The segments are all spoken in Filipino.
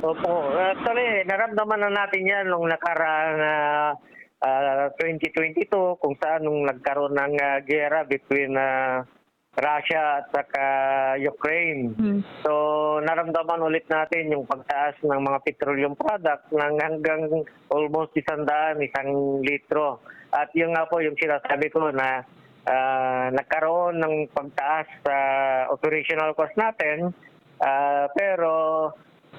Opo, actually naramdaman na natin 'yan nung nakaraang 2022 kung saan nung nagkaroon ng giyera between Russia at saka Ukraine. Hmm. So naramdaman ulit natin yung pagtaas ng mga petroleum product ng hanggang almost 100 litro. At yun nga po yung sinasabi ko na nagkaroon ng pagtaas sa operational cost natin, pero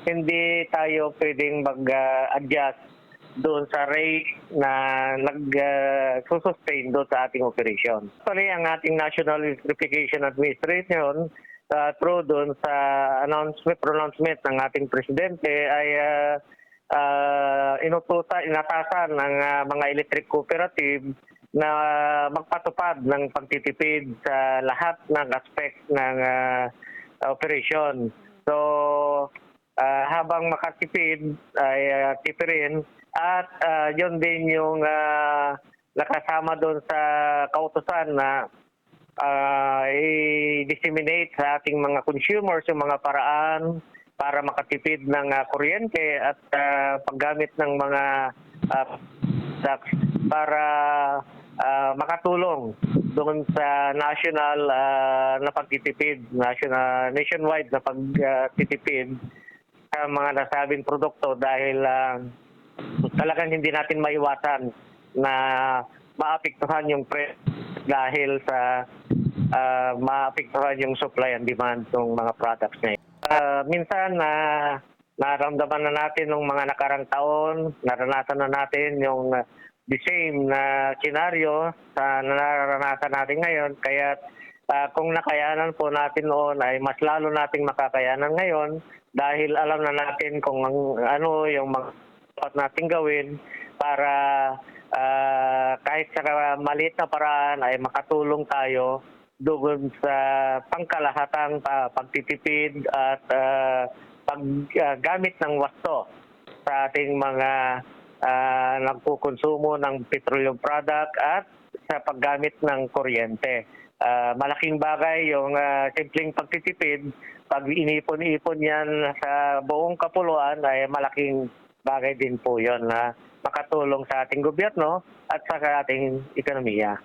hindi tayo pwedeng mag-adjust doon sa rate na sustain doon sa ating operation. Actually, ang ating National Electrification Administration, through doon sa pronouncement ng ating presidente ay inatasan ng mga electric cooperative na magpatupad ng pagtitipid sa lahat ng aspect ng operation. So, habang makatipid ay tipirin at yun din yung nakasama doon sa kautusan na i-disseminate sa ating mga consumers yung mga paraan para makatipid ng kuryente at paggamit ng mga products para makatulong doon sa national na pagtitipid, nationwide na pagtitipid sa mga nasabing produkto dahil talagang hindi natin maiwasan na maapektuhan yung presyo dahil sa maapektuhan yung supply and demand ng mga products na yun. Minsan naramdaman na natin nung mga nakarang taon, naranasan na natin yung the same na senaryo sa nararanasan natin ngayon. Kaya kung nakayanan po natin noon ay mas lalo nating makakayanan ngayon dahil alam na natin kung ano yung mga dapat nating gawin para kahit sa maliit na paraan ay makatulong tayo doon sa pangkalahatang pagtitipid at paggamit ng wasto sa ating mga nagkukonsumo ng petroleum product at sa paggamit ng kuryente. Malaking bagay yung simpleng pagtitipid. Pag inipon-ipon yan sa buong kapuluan ay malaking bagay din po yon na makatulong sa ating gobyerno at sa ating ekonomiya.